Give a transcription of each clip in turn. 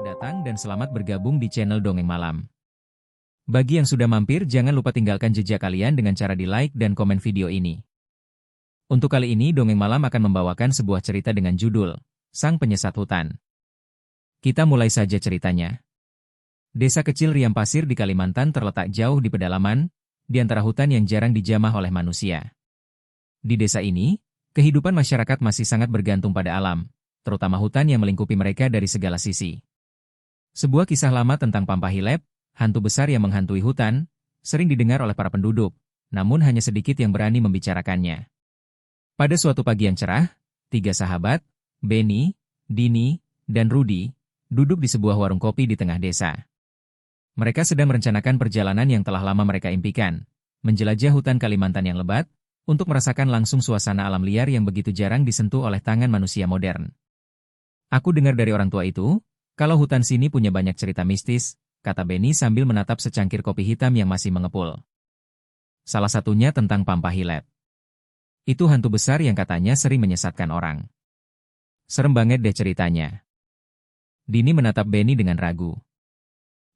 Selamat datang dan selamat bergabung di channel Dongeng Malam. Bagi yang sudah mampir, jangan lupa tinggalkan jejak kalian dengan cara di-like dan komen video ini. Untuk kali ini, Dongeng Malam akan membawakan sebuah cerita dengan judul Sang Penyesat Hutan. Kita mulai saja ceritanya. Desa kecil Riam Pasir di Kalimantan terletak jauh di pedalaman, di antara hutan yang jarang dijamah oleh manusia. Di desa ini, kehidupan masyarakat masih sangat bergantung pada alam, terutama hutan yang melingkupi mereka dari segala sisi. Sebuah kisah lama tentang Pampahilep, hantu besar yang menghantui hutan, sering didengar oleh para penduduk, namun hanya sedikit yang berani membicarakannya. Pada suatu pagi yang cerah, 3 sahabat, Benny, Dini, dan Rudi, duduk di sebuah warung kopi di tengah desa. Mereka sedang merencanakan perjalanan yang telah lama mereka impikan, menjelajah hutan Kalimantan yang lebat, untuk merasakan langsung suasana alam liar yang begitu jarang disentuh oleh tangan manusia modern. Aku dengar dari orang tua itu, kalau hutan sini punya banyak cerita mistis, kata Benny sambil menatap secangkir kopi hitam yang masih mengepul. Salah satunya tentang Pampahilep. Itu hantu besar yang katanya sering menyesatkan orang. Serem banget deh ceritanya. Dini menatap Benny dengan ragu.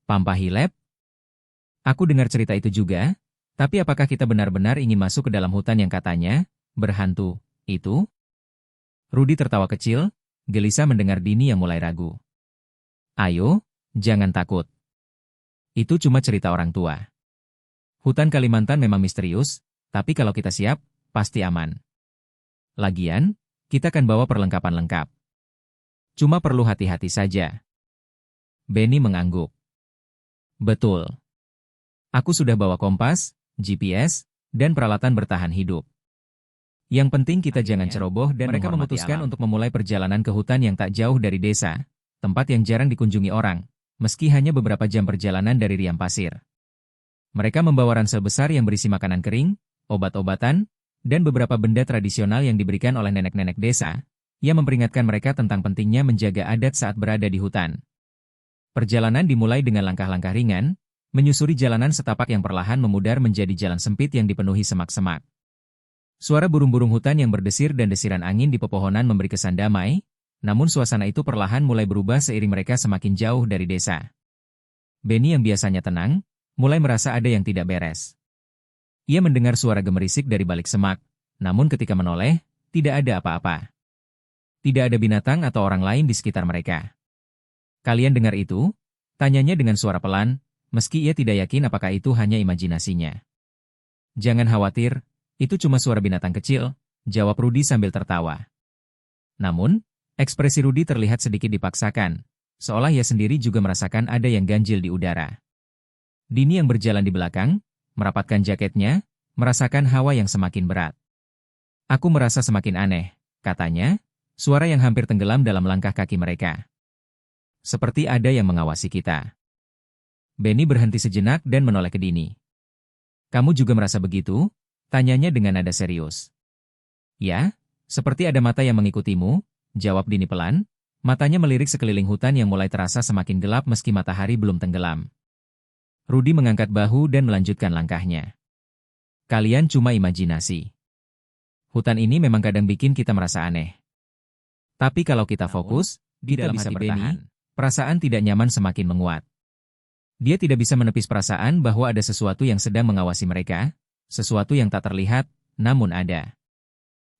Pampahilep? Aku dengar cerita itu juga, tapi apakah kita benar-benar ingin masuk ke dalam hutan yang katanya berhantu itu? Rudi tertawa kecil, gelisah mendengar Dini yang mulai ragu. Ayo, jangan takut. Itu cuma cerita orang tua. Hutan Kalimantan memang misterius, tapi kalau kita siap, pasti aman. Lagian, kita kan bawa perlengkapan lengkap. Cuma perlu hati-hati saja. Benny mengangguk. Betul. Aku sudah bawa kompas, GPS, dan peralatan bertahan hidup. Yang penting kita jangan ceroboh dan mereka memutuskan untuk memulai perjalanan ke hutan yang tak jauh dari desa, tempat yang jarang dikunjungi orang, meski hanya beberapa jam perjalanan dari Riam Pasir. Mereka membawa ransel besar yang berisi makanan kering, obat-obatan, dan beberapa benda tradisional yang diberikan oleh nenek-nenek desa, yang memperingatkan mereka tentang pentingnya menjaga adat saat berada di hutan. Perjalanan dimulai dengan langkah-langkah ringan, menyusuri jalanan setapak yang perlahan memudar menjadi jalan sempit yang dipenuhi semak-semak. Suara burung-burung hutan yang berdesir dan desiran angin di pepohonan memberi kesan damai, namun suasana itu perlahan mulai berubah seiring mereka semakin jauh dari desa. Benny yang biasanya tenang, mulai merasa ada yang tidak beres. Ia mendengar suara gemerisik dari balik semak, namun ketika menoleh, tidak ada apa-apa. Tidak ada binatang atau orang lain di sekitar mereka. Kalian dengar itu? Tanyanya dengan suara pelan, meski ia tidak yakin apakah itu hanya imajinasinya. Jangan khawatir, itu cuma suara binatang kecil, jawab Rudi sambil tertawa. Namun, ekspresi Rudi terlihat sedikit dipaksakan, seolah ia sendiri juga merasakan ada yang ganjil di udara. Dini yang berjalan di belakang, merapatkan jaketnya, merasakan hawa yang semakin berat. Aku merasa semakin aneh, katanya, suara yang hampir tenggelam dalam langkah kaki mereka. Seperti ada yang mengawasi kita. Benny berhenti sejenak dan menoleh ke Dini. Kamu juga merasa begitu? Tanyanya dengan nada serius. Ya, seperti ada mata yang mengikutimu, jawab Dini pelan, matanya melirik sekeliling hutan yang mulai terasa semakin gelap meski matahari belum tenggelam. Rudi mengangkat bahu dan melanjutkan langkahnya. Kalian cuma imajinasi. Hutan ini memang kadang bikin kita merasa aneh. Tapi kalau kita fokus, di dalam hati Benny, perasaan tidak nyaman semakin menguat. Dia tidak bisa menepis perasaan bahwa ada sesuatu yang sedang mengawasi mereka, sesuatu yang tak terlihat, namun ada.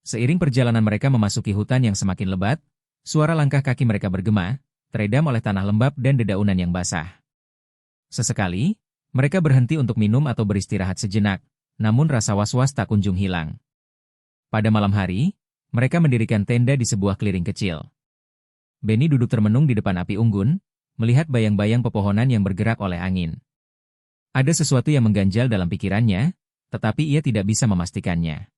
Seiring perjalanan mereka memasuki hutan yang semakin lebat, suara langkah kaki mereka bergema, teredam oleh tanah lembab dan dedaunan yang basah. Sesekali, mereka berhenti untuk minum atau beristirahat sejenak, namun rasa was-was tak kunjung hilang. Pada malam hari, mereka mendirikan tenda di sebuah clearing kecil. Benny duduk termenung di depan api unggun, melihat bayang-bayang pepohonan yang bergerak oleh angin. Ada sesuatu yang mengganjal dalam pikirannya, tetapi ia tidak bisa memastikannya.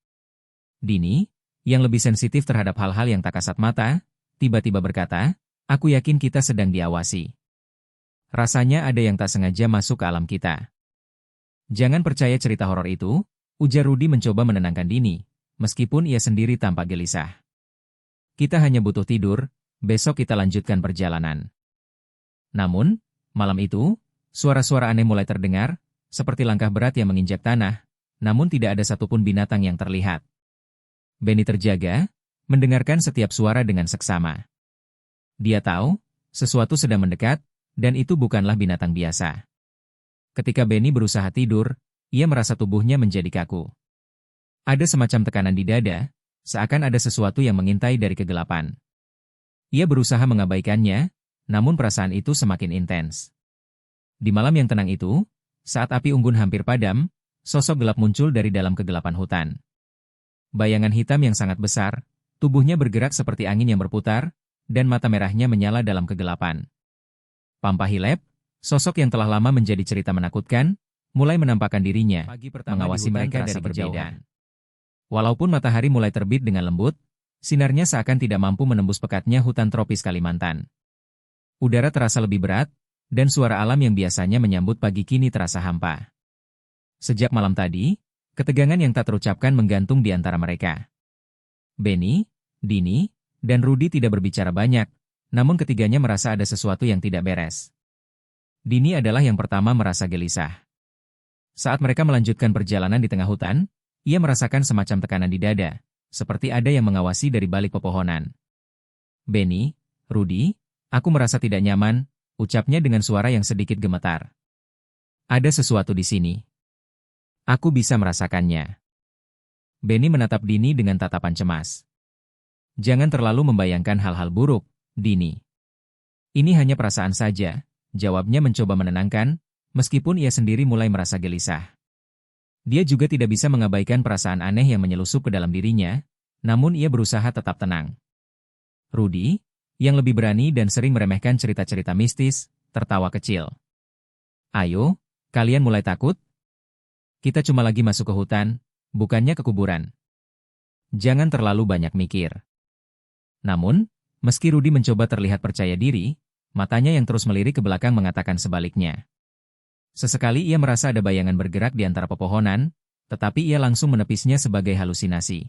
Dini, yang lebih sensitif terhadap hal-hal yang tak kasat mata, tiba-tiba berkata, aku yakin kita sedang diawasi. Rasanya ada yang tak sengaja masuk ke alam kita. Jangan percaya cerita horor itu, ujar Rudi mencoba menenangkan Dini, meskipun ia sendiri tampak gelisah. Kita hanya butuh tidur, besok kita lanjutkan perjalanan. Namun, malam itu, suara-suara aneh mulai terdengar, seperti langkah berat yang menginjak tanah, namun tidak ada satupun binatang yang terlihat. Benny terjaga, mendengarkan setiap suara dengan seksama. Dia tahu, Sesuatu sedang mendekat, dan itu bukanlah binatang biasa. Ketika Benny berusaha tidur, ia merasa tubuhnya menjadi kaku. Ada semacam tekanan di dada, seakan ada sesuatu yang mengintai dari kegelapan. Ia berusaha mengabaikannya, namun perasaan itu semakin intens. Di malam yang tenang itu, saat api unggun hampir padam, sosok gelap muncul dari dalam kegelapan hutan. Bayangan hitam yang sangat besar, tubuhnya bergerak seperti angin yang berputar, dan mata merahnya menyala dalam kegelapan. Pampahilep, sosok yang telah lama menjadi cerita menakutkan, mulai menampakkan dirinya, mengawasi mereka dari kejauhan. Walaupun matahari mulai terbit dengan lembut, sinarnya seakan tidak mampu menembus pekatnya hutan tropis Kalimantan. Udara terasa lebih berat, dan suara alam yang biasanya menyambut pagi kini terasa hampa. Sejak malam tadi, ketegangan yang tak terucapkan menggantung di antara mereka. Benny, Dini, dan Rudy tidak berbicara banyak, namun ketiganya merasa ada sesuatu yang tidak beres. Dini adalah yang pertama merasa gelisah. Saat mereka melanjutkan perjalanan di tengah hutan, ia merasakan semacam tekanan di dada, seperti ada yang mengawasi dari balik pepohonan. Benny, Rudy, aku merasa tidak nyaman, ucapnya dengan suara yang sedikit gemetar. Ada sesuatu di sini. Aku bisa merasakannya. Benny menatap Dini dengan tatapan cemas. Jangan terlalu membayangkan hal-hal buruk, Dini. Ini hanya perasaan saja, jawabnya mencoba menenangkan, meskipun ia sendiri mulai merasa gelisah. Dia juga tidak bisa mengabaikan perasaan aneh yang menyelusup ke dalam dirinya, namun ia berusaha tetap tenang. Rudy, yang lebih berani dan sering meremehkan cerita-cerita mistis, tertawa kecil. Ayo, kalian mulai takut? Kita cuma lagi masuk ke hutan, bukannya ke kuburan. Jangan terlalu banyak mikir. Namun, meski Rudy mencoba terlihat percaya diri, matanya yang terus melirik ke belakang mengatakan sebaliknya. Sesekali ia merasa ada bayangan bergerak di antara pepohonan, tetapi ia langsung menepisnya sebagai halusinasi.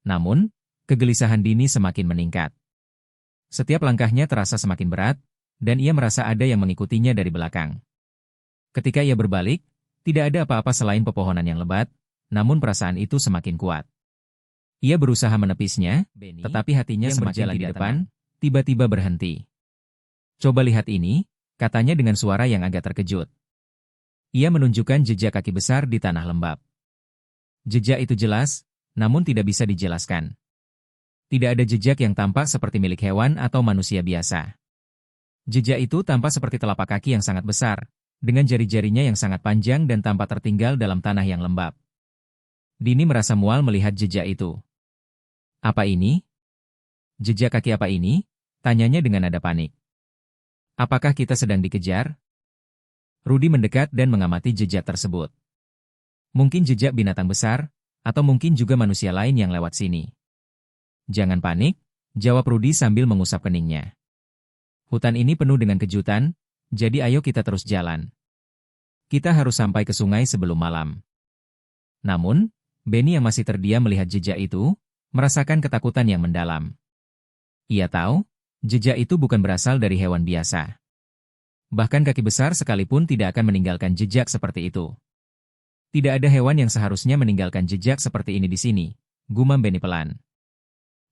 Namun, kegelisahan Dini semakin meningkat. Setiap langkahnya terasa semakin berat, dan ia merasa ada yang mengikutinya dari belakang. Ketika ia berbalik, tidak ada apa-apa selain pepohonan yang lebat, namun perasaan itu semakin kuat. Ia berusaha menepisnya, tetapi hatinya semakin di depan, tiba-tiba berhenti. Coba lihat ini, katanya dengan suara yang agak terkejut. Ia menunjukkan jejak kaki besar di tanah lembab. Jejak itu jelas, namun tidak bisa dijelaskan. Tidak ada jejak yang tampak seperti milik hewan atau manusia biasa. Jejak itu tampak seperti telapak kaki yang sangat besar, dengan jari-jarinya yang sangat panjang dan tampak tertinggal dalam tanah yang lembab. Dini merasa mual melihat jejak itu. Apa ini? Jejak kaki apa ini? Tanyanya dengan nada panik. Apakah kita sedang dikejar? Rudy mendekat dan mengamati jejak tersebut. Mungkin jejak binatang besar, atau mungkin juga manusia lain yang lewat sini. Jangan panik, jawab Rudy sambil mengusap keningnya. Hutan ini penuh dengan kejutan, jadi ayo kita terus jalan. Kita harus sampai ke sungai sebelum malam. Namun, Benny yang masih terdiam melihat jejak itu, merasakan ketakutan yang mendalam. Ia tahu, jejak itu bukan berasal dari hewan biasa. Bahkan kaki besar sekalipun tidak akan meninggalkan jejak seperti itu. Tidak ada hewan yang seharusnya meninggalkan jejak seperti ini di sini, gumam Benny pelan.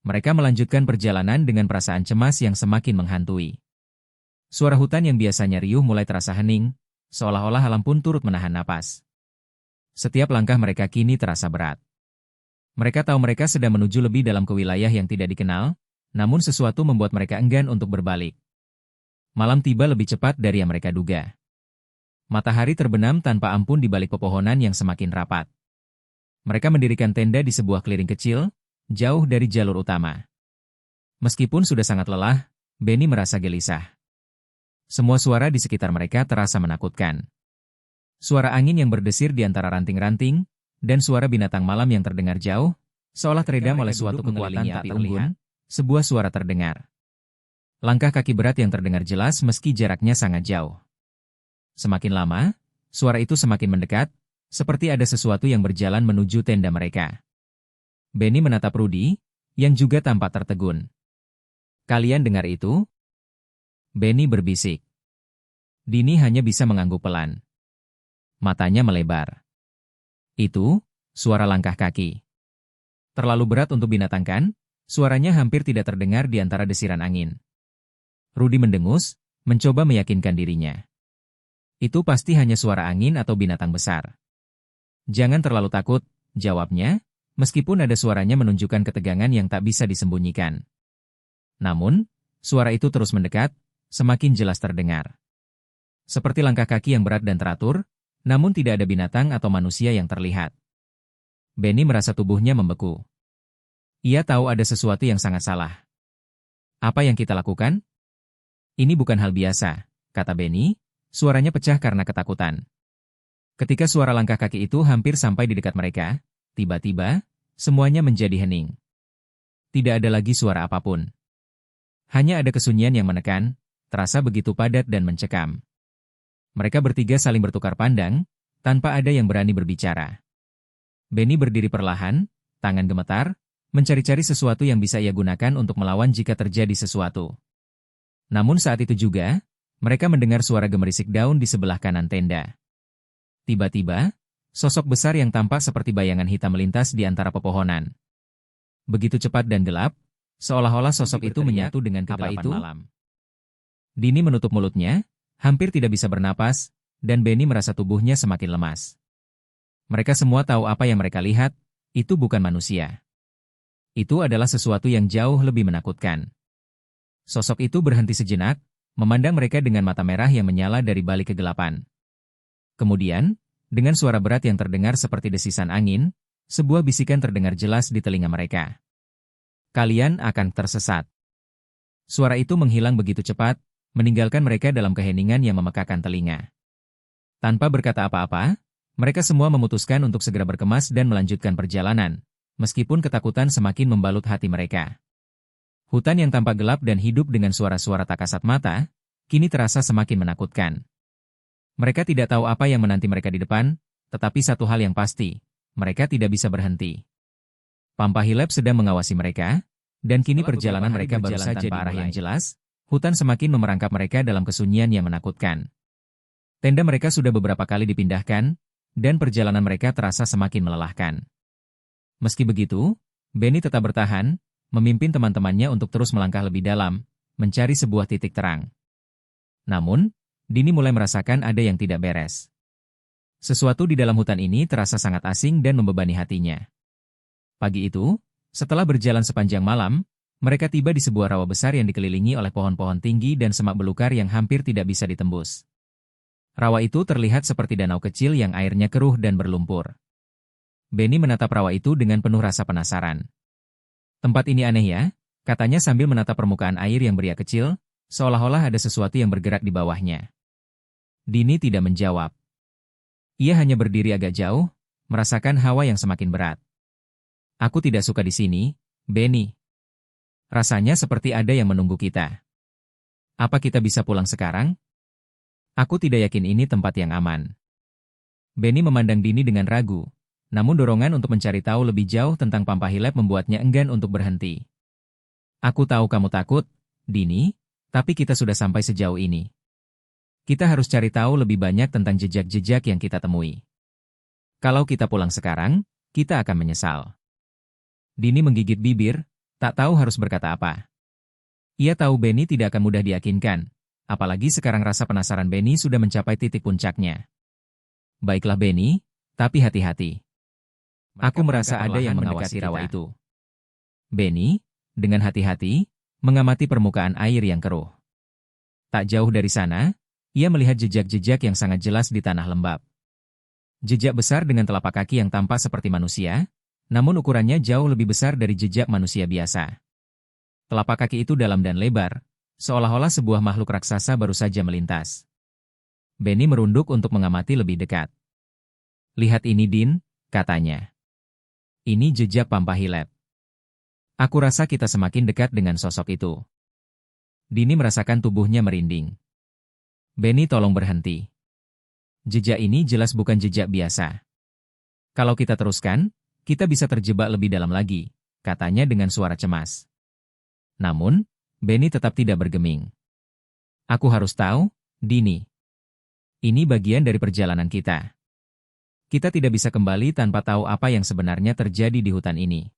Mereka melanjutkan perjalanan dengan perasaan cemas yang semakin menghantui. Suara hutan yang biasanya riuh mulai terasa hening, seolah-olah alam pun turut menahan napas. Setiap langkah mereka kini terasa berat. Mereka tahu mereka sedang menuju lebih dalam ke wilayah yang tidak dikenal, namun sesuatu membuat mereka enggan untuk berbalik. Malam tiba lebih cepat dari yang mereka duga. Matahari terbenam tanpa ampun di balik pepohonan yang semakin rapat. Mereka mendirikan tenda di sebuah clearing kecil, jauh dari jalur utama. Meskipun sudah sangat lelah, Benny merasa gelisah. Semua suara di sekitar mereka terasa menakutkan. Suara angin yang berdesir di antara ranting-ranting, dan suara binatang malam yang terdengar jauh, seolah teredam oleh suatu kekuatan tak terlihat, sebuah suara terdengar. Langkah kaki berat yang terdengar jelas meski jaraknya sangat jauh. Semakin lama, suara itu semakin mendekat, seperti ada sesuatu yang berjalan menuju tenda mereka. Benny menatap Rudy, yang juga tampak tertegun. Kalian dengar itu? Benny berbisik. Dini hanya bisa mengangguk pelan. Matanya melebar. Itu, suara langkah kaki. Terlalu berat untuk binatang kan? Suaranya hampir tidak terdengar di antara desiran angin. Rudy mendengus, mencoba meyakinkan dirinya. Itu pasti hanya suara angin atau binatang besar. Jangan terlalu takut, jawabnya, meskipun ada suaranya menunjukkan ketegangan yang tak bisa disembunyikan. Namun, suara itu terus mendekat, semakin jelas terdengar. Seperti langkah kaki yang berat dan teratur, namun tidak ada binatang atau manusia yang terlihat. Benny merasa tubuhnya membeku. Ia tahu ada sesuatu yang sangat salah. Apa yang kita lakukan? Ini bukan hal biasa, kata Benny, suaranya pecah karena ketakutan. Ketika suara langkah kaki itu hampir sampai di dekat mereka, tiba-tiba, semuanya menjadi hening. Tidak ada lagi suara apapun. Hanya ada kesunyian yang menekan, terasa begitu padat dan mencekam. Mereka bertiga saling bertukar pandang, tanpa ada yang berani berbicara. Benny berdiri perlahan, tangan gemetar, mencari-cari sesuatu yang bisa ia gunakan untuk melawan jika terjadi sesuatu. Namun saat itu juga, mereka mendengar suara gemerisik daun di sebelah kanan tenda. Tiba-tiba, sosok besar yang tampak seperti bayangan hitam melintas di antara pepohonan. Begitu cepat dan gelap, seolah-olah sosok itu menyatu dengan kegelapan malam. Dini menutup mulutnya, hampir tidak bisa bernapas, dan Benny merasa tubuhnya semakin lemas. Mereka semua tahu apa yang mereka lihat, itu bukan manusia. Itu adalah sesuatu yang jauh lebih menakutkan. Sosok itu berhenti sejenak, memandang mereka dengan mata merah yang menyala dari balik kegelapan. Kemudian, dengan suara berat yang terdengar seperti desisan angin, sebuah bisikan terdengar jelas di telinga mereka. Kalian akan tersesat. Suara itu menghilang begitu cepat, meninggalkan mereka dalam keheningan yang memekakan telinga. Tanpa berkata apa-apa, mereka semua memutuskan untuk segera berkemas dan melanjutkan perjalanan, meskipun ketakutan semakin membalut hati mereka. Hutan yang tampak gelap dan hidup dengan suara-suara tak kasat mata, kini terasa semakin menakutkan. Mereka tidak tahu apa yang menanti mereka di depan, tetapi satu hal yang pasti, mereka tidak bisa berhenti. Pampahilep sedang mengawasi mereka, dan kini perjalanan mereka baru saja tanpa arah yang jelas, hutan semakin memerangkap mereka dalam kesunyian yang menakutkan. Tenda mereka sudah beberapa kali dipindahkan, dan perjalanan mereka terasa semakin melelahkan. Meski begitu, Benny tetap bertahan, memimpin teman-temannya untuk terus melangkah lebih dalam, mencari sebuah titik terang. Namun, Dini mulai merasakan ada yang tidak beres. Sesuatu di dalam hutan ini terasa sangat asing dan membebani hatinya. Pagi itu, setelah berjalan sepanjang malam, mereka tiba di sebuah rawa besar yang dikelilingi oleh pohon-pohon tinggi dan semak belukar yang hampir tidak bisa ditembus. Rawa itu terlihat seperti danau kecil yang airnya keruh dan berlumpur. Benny menatap rawa itu dengan penuh rasa penasaran. Tempat ini aneh ya, katanya sambil menatap permukaan air yang beriak kecil, seolah-olah ada sesuatu yang bergerak di bawahnya. Dini tidak menjawab. Ia hanya berdiri agak jauh, merasakan hawa yang semakin berat. Aku tidak suka di sini, Benny. Rasanya seperti ada yang menunggu kita. Apa kita bisa pulang sekarang? Aku tidak yakin ini tempat yang aman. Benny memandang Dini dengan ragu, namun dorongan untuk mencari tahu lebih jauh tentang Pampahilep membuatnya enggan untuk berhenti. Aku tahu kamu takut, Dini, tapi kita sudah sampai sejauh ini. Kita harus cari tahu lebih banyak tentang jejak-jejak yang kita temui. Kalau kita pulang sekarang, kita akan menyesal. Dini menggigit bibir, tak tahu harus berkata apa. Ia tahu Benny tidak akan mudah diyakinkan, apalagi sekarang rasa penasaran Benny sudah mencapai titik puncaknya. Baiklah Benny, tapi hati-hati. Aku merasa ada yang mengawasi rawa itu. Benny, dengan hati-hati, mengamati permukaan air yang keruh. Tak jauh dari sana, ia melihat jejak-jejak yang sangat jelas di tanah lembab. Jejak besar dengan telapak kaki yang tampak seperti manusia, namun ukurannya jauh lebih besar dari jejak manusia biasa. Telapak kaki itu dalam dan lebar, seolah-olah sebuah makhluk raksasa baru saja melintas. Benny merunduk untuk mengamati lebih dekat. Lihat ini Din, katanya. Ini jejak Pampahilep. Aku rasa kita semakin dekat dengan sosok itu. Dini merasakan tubuhnya merinding. Benny tolong berhenti. Jejak ini jelas bukan jejak biasa. Kalau kita teruskan, kita bisa terjebak lebih dalam lagi, katanya dengan suara cemas. Namun, Benny tetap tidak bergeming. Aku harus tahu, Dini. Ini bagian dari perjalanan kita. Kita tidak bisa kembali tanpa tahu apa yang sebenarnya terjadi di hutan ini.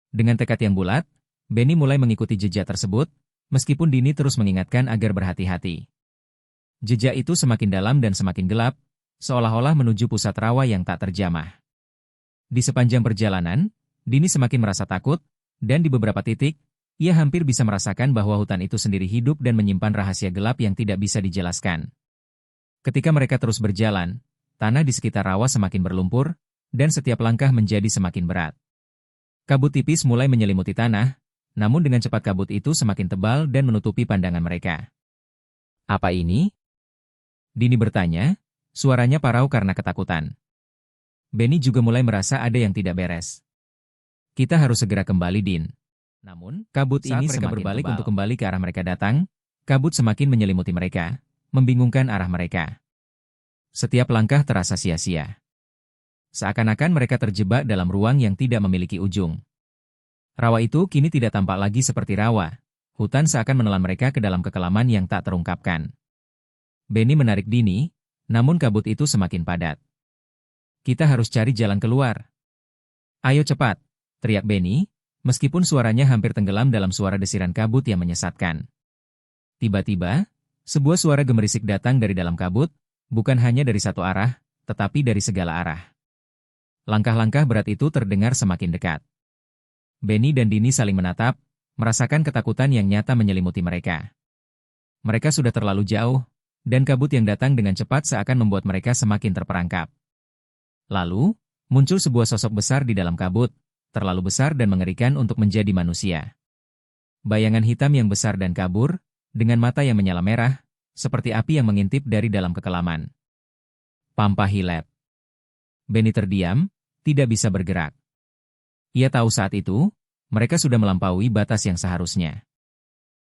Dengan tekad yang bulat, Benny mulai mengikuti jejak tersebut, meskipun Dini terus mengingatkan agar berhati-hati. Jejak itu semakin dalam dan semakin gelap, seolah-olah menuju pusat rawa yang tak terjamah. Di sepanjang perjalanan, Dini semakin merasa takut, dan di beberapa titik, ia hampir bisa merasakan bahwa hutan itu sendiri hidup dan menyimpan rahasia gelap yang tidak bisa dijelaskan. Ketika mereka terus berjalan, tanah di sekitar rawa semakin berlumpur, dan setiap langkah menjadi semakin berat. Kabut tipis mulai menyelimuti tanah, namun dengan cepat kabut itu semakin tebal dan menutupi pandangan mereka. "Apa ini?" Dini bertanya, suaranya parau karena ketakutan. Benny juga mulai merasa ada yang tidak beres. "Kita harus segera kembali, Din." Namun, kabut ini mereka berbalik tebal untuk kembali ke arah mereka datang, kabut semakin menyelimuti mereka, membingungkan arah mereka. Setiap langkah terasa sia-sia. Seakan-akan mereka terjebak dalam ruang yang tidak memiliki ujung. Rawa itu kini tidak tampak lagi seperti rawa. Hutan seakan menelan mereka ke dalam kekelaman yang tak terungkapkan. Benny menarik Dini, namun kabut itu semakin padat. "Kita harus cari jalan keluar." "Ayo cepat," teriak Benny, meskipun suaranya hampir tenggelam dalam suara desiran kabut yang menyesatkan. Tiba-tiba, sebuah suara gemerisik datang dari dalam kabut, bukan hanya dari satu arah, tetapi dari segala arah. Langkah-langkah berat itu terdengar semakin dekat. Benny dan Dini saling menatap, merasakan ketakutan yang nyata menyelimuti mereka. Mereka sudah terlalu jauh, dan kabut yang datang dengan cepat seakan membuat mereka semakin terperangkap. Lalu, muncul sebuah sosok besar di dalam kabut, terlalu besar dan mengerikan untuk menjadi manusia. Bayangan hitam yang besar dan kabur, dengan mata yang menyala merah, seperti api yang mengintip dari dalam kekelaman. Pampahilep. Benny terdiam, tidak bisa bergerak. Ia tahu saat itu, mereka sudah melampaui batas yang seharusnya.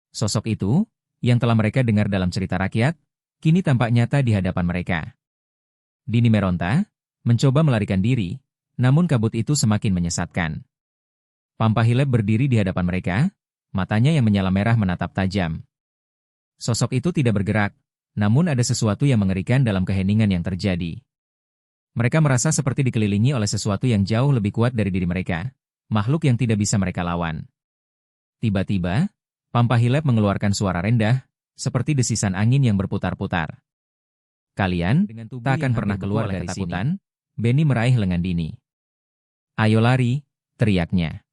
Sosok itu, yang telah mereka dengar dalam cerita rakyat, kini tampak nyata di hadapan mereka. Dini meronta, mencoba melarikan diri, namun kabut itu semakin menyesatkan. Pampahilep berdiri di hadapan mereka, matanya yang menyala merah menatap tajam. Sosok itu tidak bergerak, namun ada sesuatu yang mengerikan dalam keheningan yang terjadi. Mereka merasa seperti dikelilingi oleh sesuatu yang jauh lebih kuat dari diri mereka, makhluk yang tidak bisa mereka lawan. Tiba-tiba, Pampahilep mengeluarkan suara rendah, seperti desisan angin yang berputar-putar. "Kalian tak akan pernah keluar dari ketakutan." Benny meraih lengan Dini. "Ayo lari," teriaknya.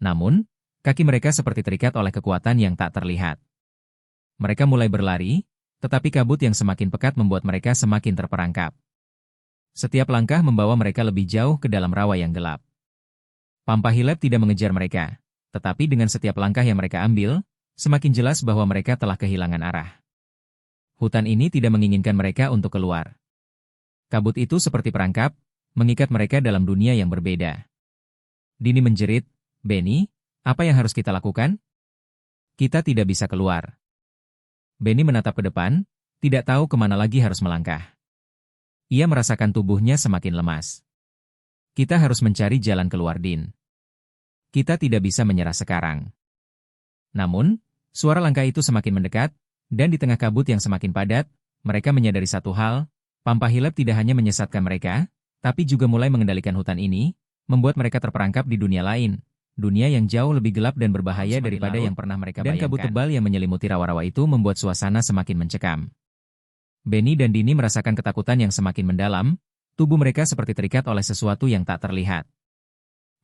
Namun, kaki mereka seperti terikat oleh kekuatan yang tak terlihat. Mereka mulai berlari, tetapi kabut yang semakin pekat membuat mereka semakin terperangkap. Setiap langkah membawa mereka lebih jauh ke dalam rawa yang gelap. Pampahilep tidak mengejar mereka, tetapi dengan setiap langkah yang mereka ambil, semakin jelas bahwa mereka telah kehilangan arah. Hutan ini tidak menginginkan mereka untuk keluar. Kabut itu seperti perangkap, mengikat mereka dalam dunia yang berbeda. Dini menjerit, "Benny, apa yang harus kita lakukan? Kita tidak bisa keluar." Benny menatap ke depan, tidak tahu kemana lagi harus melangkah. Ia merasakan tubuhnya semakin lemas. "Kita harus mencari jalan keluar, Din. Kita tidak bisa menyerah sekarang." Namun, suara langkah itu semakin mendekat, dan di tengah kabut yang semakin padat, mereka menyadari satu hal, Pampahilep tidak hanya menyesatkan mereka, tapi juga mulai mengendalikan hutan ini, membuat mereka terperangkap di dunia lain, dunia yang jauh lebih gelap dan berbahaya daripada yang pernah mereka bayangkan. Dan kabut tebal yang menyelimuti rawa-rawa itu membuat suasana semakin mencekam. Benny dan Dini merasakan ketakutan yang semakin mendalam, tubuh mereka seperti terikat oleh sesuatu yang tak terlihat.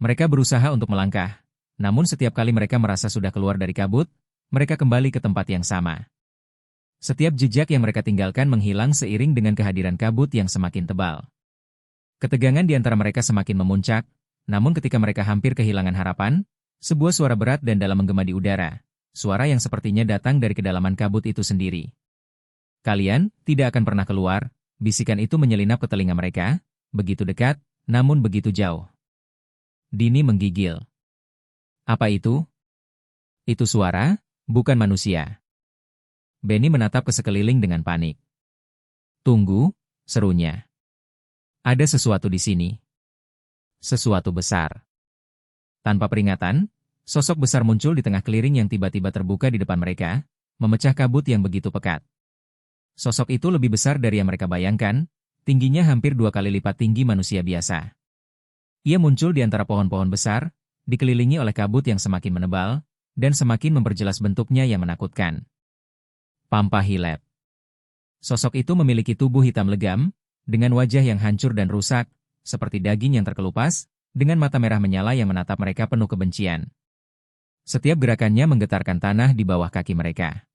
Mereka berusaha untuk melangkah, namun setiap kali mereka merasa sudah keluar dari kabut, mereka kembali ke tempat yang sama. Setiap jejak yang mereka tinggalkan menghilang seiring dengan kehadiran kabut yang semakin tebal. Ketegangan di antara mereka semakin memuncak, namun ketika mereka hampir kehilangan harapan, sebuah suara berat dan dalam menggema di udara, suara yang sepertinya datang dari kedalaman kabut itu sendiri. "Kalian tidak akan pernah keluar," bisikan itu menyelinap ke telinga mereka, begitu dekat, namun begitu jauh. Dini menggigil. "Apa itu?" "Itu suara, bukan manusia." Benny menatap ke sekeliling dengan panik. "Tunggu," serunya. "Ada sesuatu di sini. Sesuatu besar." Tanpa peringatan, sosok besar muncul di tengah clearing yang tiba-tiba terbuka di depan mereka, memecah kabut yang begitu pekat. Sosok itu lebih besar dari yang mereka bayangkan, tingginya hampir 2 kali lipat tinggi manusia biasa. Ia muncul di antara pohon-pohon besar, dikelilingi oleh kabut yang semakin menebal, dan semakin memperjelas bentuknya yang menakutkan. Pampahilep. Sosok itu memiliki tubuh hitam legam, dengan wajah yang hancur dan rusak, seperti daging yang terkelupas, dengan mata merah menyala yang menatap mereka penuh kebencian. Setiap gerakannya menggetarkan tanah di bawah kaki mereka.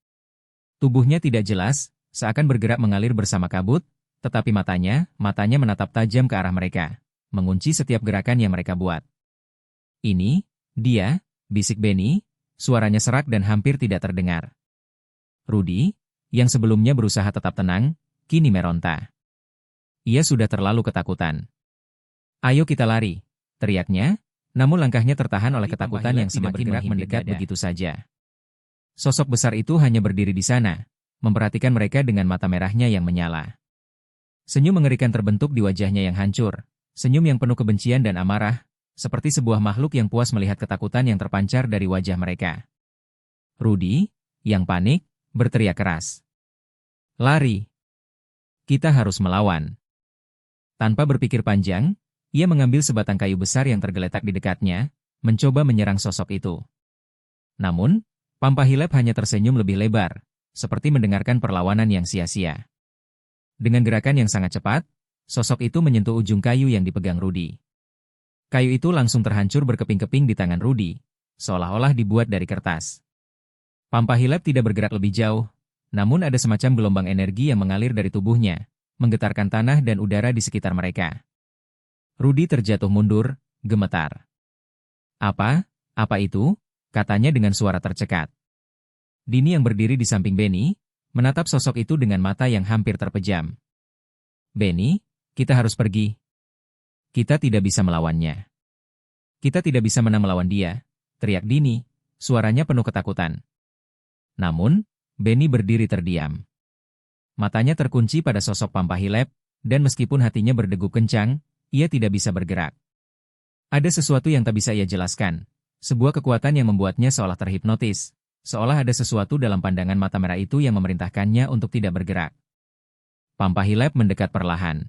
Tubuhnya tidak jelas, seakan bergerak mengalir bersama kabut, tetapi matanya menatap tajam ke arah mereka, mengunci setiap gerakan yang mereka buat. Ini, dia, bisik Benny, suaranya serak dan hampir tidak terdengar. Rudy, yang sebelumnya berusaha tetap tenang, kini meronta. Ia sudah terlalu ketakutan. "Ayo kita lari," teriaknya, namun langkahnya tertahan oleh ketakutan yang tidak bergerak mendekat begitu saja. Sosok besar itu hanya berdiri di sana, memperhatikan mereka dengan mata merahnya yang menyala. Senyum mengerikan terbentuk di wajahnya yang hancur, senyum yang penuh kebencian dan amarah, seperti sebuah makhluk yang puas melihat ketakutan yang terpancar dari wajah mereka. Rudy, yang panik, berteriak keras. "Lari! Kita harus melawan." Tanpa berpikir panjang, ia mengambil sebatang kayu besar yang tergeletak di dekatnya, mencoba menyerang sosok itu. Namun, Pampahilep hanya tersenyum lebih lebar, seperti mendengarkan perlawanan yang sia-sia. Dengan gerakan yang sangat cepat, sosok itu menyentuh ujung kayu yang dipegang Rudy. Kayu itu langsung terhancur berkeping-keping di tangan Rudy, seolah-olah dibuat dari kertas. Pampahilep tidak bergerak lebih jauh, namun ada semacam gelombang energi yang mengalir dari tubuhnya, menggetarkan tanah dan udara di sekitar mereka. Rudy terjatuh mundur, gemetar. "Apa? Apa itu?" katanya dengan suara tercekat. Dini yang berdiri di samping Benny, menatap sosok itu dengan mata yang hampir terpejam. "Benny, kita harus pergi. Kita tidak bisa melawannya. Kita tidak bisa menang melawan dia," teriak Dini, suaranya penuh ketakutan. Namun, Benny berdiri terdiam. Matanya terkunci pada sosok Pampahilep, dan meskipun hatinya berdegup kencang, ia tidak bisa bergerak. Ada sesuatu yang tak bisa ia jelaskan, sebuah kekuatan yang membuatnya seolah terhipnotis, seolah ada sesuatu dalam pandangan mata merah itu yang memerintahkannya untuk tidak bergerak. Pampahilep mendekat perlahan.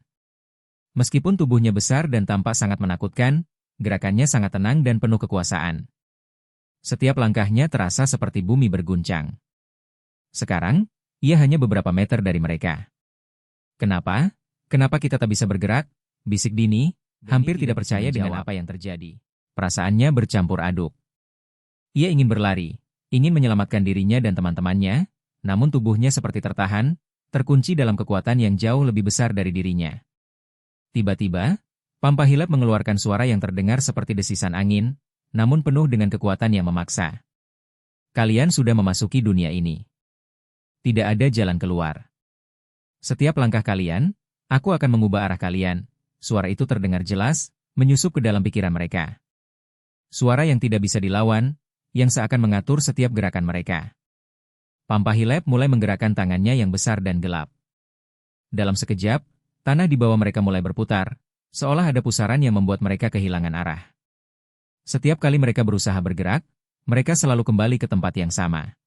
Meskipun tubuhnya besar dan tampak sangat menakutkan, gerakannya sangat tenang dan penuh kekuasaan. Setiap langkahnya terasa seperti bumi berguncang. Sekarang, ia hanya beberapa meter dari mereka. "Kenapa? Kenapa kita tak bisa bergerak?" bisik Dini, hampir tidak percaya dengan apa yang terjadi. Perasaannya bercampur aduk. Ia ingin berlari, ingin menyelamatkan dirinya dan teman-temannya, namun tubuhnya seperti tertahan, terkunci dalam kekuatan yang jauh lebih besar dari dirinya. Tiba-tiba, Pampahilep mengeluarkan suara yang terdengar seperti desisan angin, namun penuh dengan kekuatan yang memaksa. "Kalian sudah memasuki dunia ini. Tidak ada jalan keluar. Setiap langkah kalian, aku akan mengubah arah kalian." Suara itu terdengar jelas, menyusup ke dalam pikiran mereka. Suara yang tidak bisa dilawan, yang seakan mengatur setiap gerakan mereka. Pampahilep mulai menggerakkan tangannya yang besar dan gelap. Dalam sekejap, tanah di bawah mereka mulai berputar, seolah ada pusaran yang membuat mereka kehilangan arah. Setiap kali mereka berusaha bergerak, mereka selalu kembali ke tempat yang sama.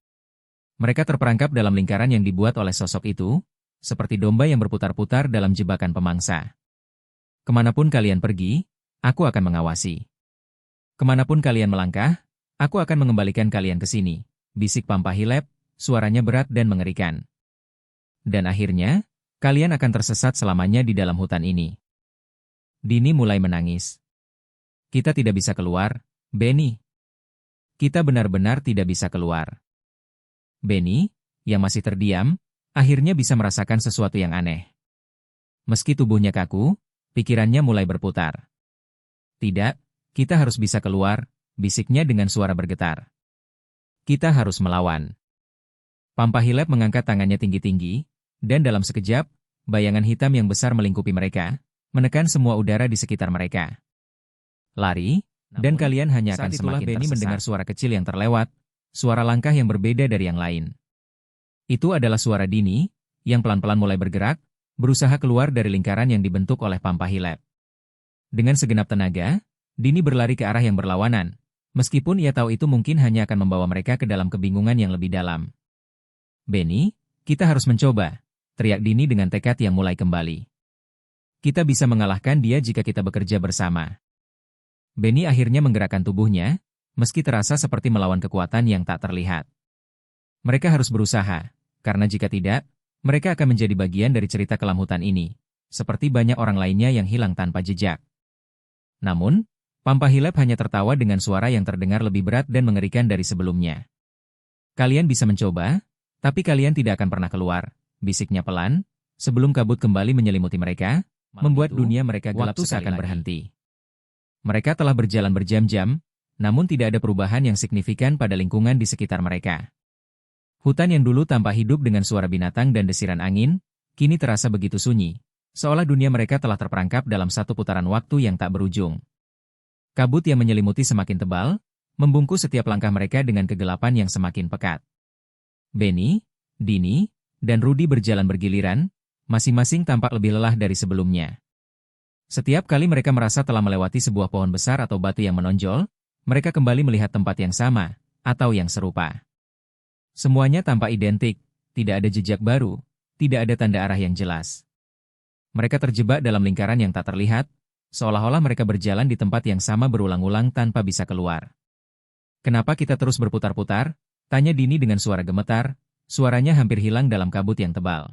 Mereka terperangkap dalam lingkaran yang dibuat oleh sosok itu, seperti domba yang berputar-putar dalam jebakan pemangsa. "Kemanapun kalian pergi, aku akan mengawasi. Kemanapun kalian melangkah, aku akan mengembalikan kalian ke sini," bisik Pampahilep, suaranya berat dan mengerikan. "Dan akhirnya, kalian akan tersesat selamanya di dalam hutan ini." Dini mulai menangis. "Kita tidak bisa keluar, Benny. Kita benar-benar tidak bisa keluar." Benny, yang masih terdiam, akhirnya bisa merasakan sesuatu yang aneh. Meski tubuhnya kaku, pikirannya mulai berputar. "Tidak, kita harus bisa keluar," bisiknya dengan suara bergetar. "Kita harus melawan." Pampahilep mengangkat tangannya tinggi-tinggi, dan dalam sekejap, bayangan hitam yang besar melingkupi mereka, menekan semua udara di sekitar mereka. "Lari, dan kalian hanya akan semakin tersesat." Benny mendengar suara kecil yang terlewat, suara langkah yang berbeda dari yang lain. Itu adalah suara Dini, yang pelan-pelan mulai bergerak, berusaha keluar dari lingkaran yang dibentuk oleh Pampahilep. Dengan segenap tenaga, Dini berlari ke arah yang berlawanan, meskipun ia tahu itu mungkin hanya akan membawa mereka ke dalam kebingungan yang lebih dalam. "Benny, kita harus mencoba," teriak Dini dengan tekad yang mulai kembali. "Kita bisa mengalahkan dia jika kita bekerja bersama." Benny akhirnya menggerakkan tubuhnya, meski terasa seperti melawan kekuatan yang tak terlihat. Mereka harus berusaha, karena jika tidak, mereka akan menjadi bagian dari cerita kelam hutan ini, seperti banyak orang lainnya yang hilang tanpa jejak. Namun, Pampahilep hanya tertawa dengan suara yang terdengar lebih berat dan mengerikan dari sebelumnya. Kalian bisa mencoba, tapi kalian tidak akan pernah keluar, bisiknya pelan, sebelum kabut kembali menyelimuti mereka, membuat dunia mereka gelap seakan berhenti. Mereka telah berjalan berjam-jam, namun tidak ada perubahan yang signifikan pada lingkungan di sekitar mereka. Hutan yang dulu tampak hidup dengan suara binatang dan desiran angin, kini terasa begitu sunyi, seolah dunia mereka telah terperangkap dalam satu putaran waktu yang tak berujung. Kabut yang menyelimuti semakin tebal, membungkus setiap langkah mereka dengan kegelapan yang semakin pekat. Benny, Dini, dan Rudy berjalan bergiliran, masing-masing tampak lebih lelah dari sebelumnya. Setiap kali mereka merasa telah melewati sebuah pohon besar atau batu yang menonjol, mereka kembali melihat tempat yang sama, atau yang serupa. Semuanya tampak identik, tidak ada jejak baru, tidak ada tanda arah yang jelas. Mereka terjebak dalam lingkaran yang tak terlihat, seolah-olah mereka berjalan di tempat yang sama berulang-ulang tanpa bisa keluar. "Kenapa kita terus berputar-putar?" tanya Dini dengan suara gemetar, suaranya hampir hilang dalam kabut yang tebal.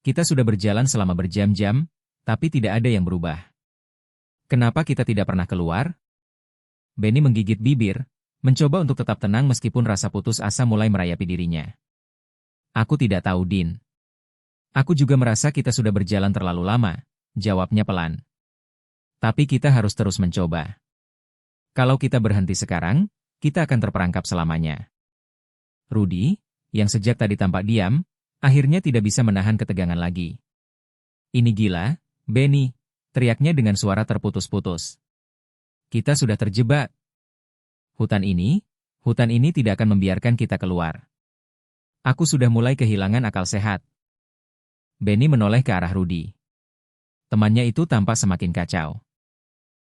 "Kita sudah berjalan selama berjam-jam, tapi tidak ada yang berubah. Kenapa kita tidak pernah keluar?" Benny menggigit bibir, mencoba untuk tetap tenang meskipun rasa putus asa mulai merayapi dirinya. "Aku tidak tahu, Din. Aku juga merasa kita sudah berjalan terlalu lama," jawabnya pelan. "Tapi kita harus terus mencoba. Kalau kita berhenti sekarang, kita akan terperangkap selamanya." Rudy, yang sejak tadi tampak diam, akhirnya tidak bisa menahan ketegangan lagi. "Ini gila, Benny," teriaknya dengan suara terputus-putus. "Kita sudah terjebak. Hutan ini tidak akan membiarkan kita keluar. Aku sudah mulai kehilangan akal sehat." Benny menoleh ke arah Rudy. Temannya itu tampak semakin kacau.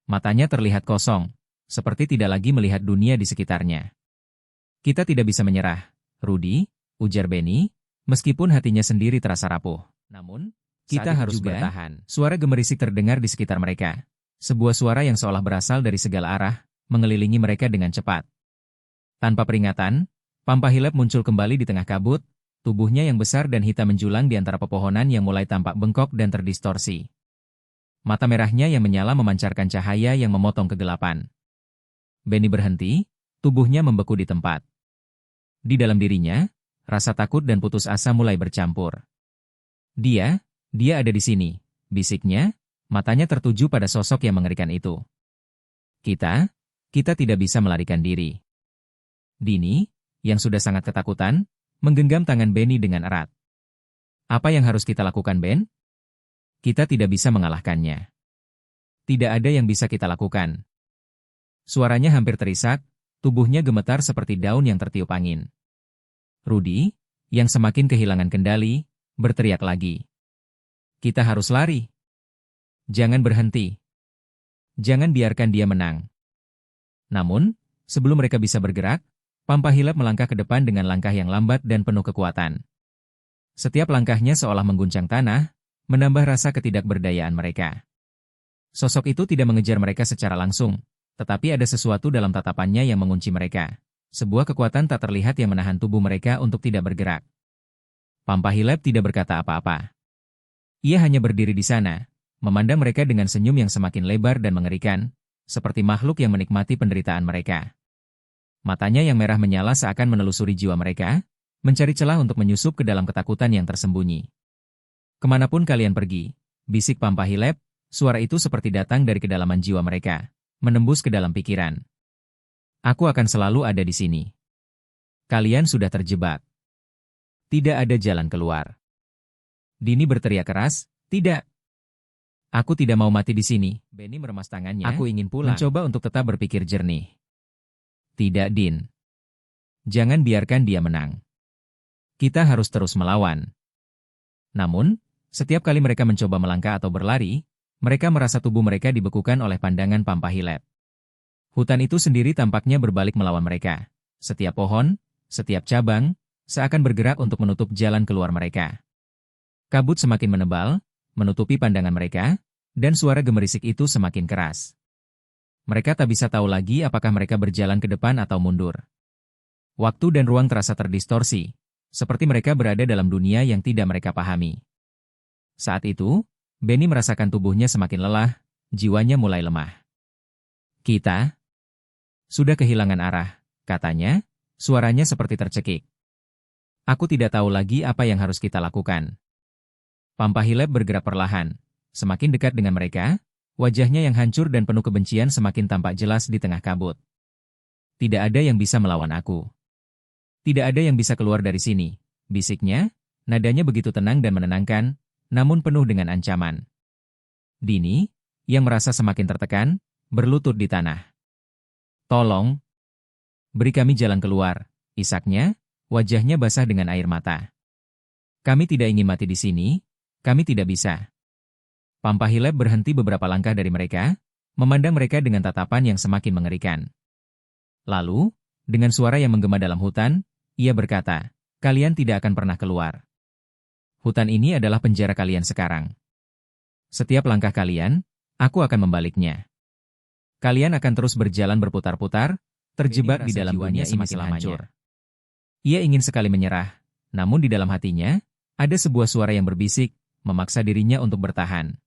Matanya terlihat kosong, seperti tidak lagi melihat dunia di sekitarnya. "Kita tidak bisa menyerah, Rudy," ujar Benny, meskipun hatinya sendiri terasa rapuh. "Namun, kita harus bertahan." Suara gemerisik terdengar di sekitar mereka. Sebuah suara yang seolah berasal dari segala arah, mengelilingi mereka dengan cepat. Tanpa peringatan, Pampahilep muncul kembali di tengah kabut, tubuhnya yang besar dan hitam menjulang di antara pepohonan yang mulai tampak bengkok dan terdistorsi. Mata merahnya yang menyala memancarkan cahaya yang memotong kegelapan. Benny berhenti, tubuhnya membeku di tempat. Di dalam dirinya, rasa takut dan putus asa mulai bercampur. Dia ada di sini," bisiknya, matanya tertuju pada sosok yang mengerikan itu. Kita tidak bisa melarikan diri." Dini, yang sudah sangat ketakutan, menggenggam tangan Benny dengan erat. "Apa yang harus kita lakukan, Ben? Kita tidak bisa mengalahkannya. Tidak ada yang bisa kita lakukan." Suaranya hampir terisak, tubuhnya gemetar seperti daun yang tertiup angin. Rudy, yang semakin kehilangan kendali, berteriak lagi. "Kita harus lari. Jangan berhenti. Jangan biarkan dia menang." Namun, sebelum mereka bisa bergerak, Pampahilep melangkah ke depan dengan langkah yang lambat dan penuh kekuatan. Setiap langkahnya seolah mengguncang tanah, menambah rasa ketidakberdayaan mereka. Sosok itu tidak mengejar mereka secara langsung, tetapi ada sesuatu dalam tatapannya yang mengunci mereka. Sebuah kekuatan tak terlihat yang menahan tubuh mereka untuk tidak bergerak. Pampahilep tidak berkata apa-apa. Ia hanya berdiri di sana, memandang mereka dengan senyum yang semakin lebar dan mengerikan, seperti makhluk yang menikmati penderitaan mereka. Matanya yang merah menyala seakan menelusuri jiwa mereka, mencari celah untuk menyusup ke dalam ketakutan yang tersembunyi. "Kemanapun kalian pergi," bisik Pampahilep, suara itu seperti datang dari kedalaman jiwa mereka, menembus ke dalam pikiran. "Aku akan selalu ada di sini. Kalian sudah terjebak. Tidak ada jalan keluar." Dini berteriak keras, "Tidak. Aku tidak mau mati di sini." Benny meremas tangannya. "Aku ingin pulang." Mencoba untuk tetap berpikir jernih. "Tidak, Din. Jangan biarkan dia menang. Kita harus terus melawan." Namun, setiap kali mereka mencoba melangkah atau berlari, mereka merasa tubuh mereka dibekukan oleh pandangan Pampahilep. Hutan itu sendiri tampaknya berbalik melawan mereka. Setiap pohon, setiap cabang, seakan bergerak untuk menutup jalan keluar mereka. Kabut semakin menebal, menutupi pandangan mereka, dan suara gemerisik itu semakin keras. Mereka tak bisa tahu lagi apakah mereka berjalan ke depan atau mundur. Waktu dan ruang terasa terdistorsi, seperti mereka berada dalam dunia yang tidak mereka pahami. Saat itu, Benny merasakan tubuhnya semakin lelah, jiwanya mulai lemah. Kita sudah kehilangan arah, katanya, suaranya seperti tercekik. Aku tidak tahu lagi apa yang harus kita lakukan. Pampahilep bergerak perlahan, semakin dekat dengan mereka, wajahnya yang hancur dan penuh kebencian semakin tampak jelas di tengah kabut. Tidak ada yang bisa melawan aku. Tidak ada yang bisa keluar dari sini, bisiknya, nadanya begitu tenang dan menenangkan, namun penuh dengan ancaman. Dini, yang merasa semakin tertekan, berlutut di tanah. Tolong, beri kami jalan keluar, isaknya, wajahnya basah dengan air mata. Kami tidak ingin mati di sini, kami tidak bisa. Pampahilep berhenti beberapa langkah dari mereka, memandang mereka dengan tatapan yang semakin mengerikan. Lalu, dengan suara yang menggema dalam hutan, ia berkata, kalian tidak akan pernah keluar. Hutan ini adalah penjara kalian sekarang. Setiap langkah kalian, aku akan membaliknya. Kalian akan terus berjalan berputar-putar, terjebak di dalam dunia ini hancur. Ia ingin sekali menyerah, namun di dalam hatinya, ada sebuah suara yang berbisik, memaksa dirinya untuk bertahan.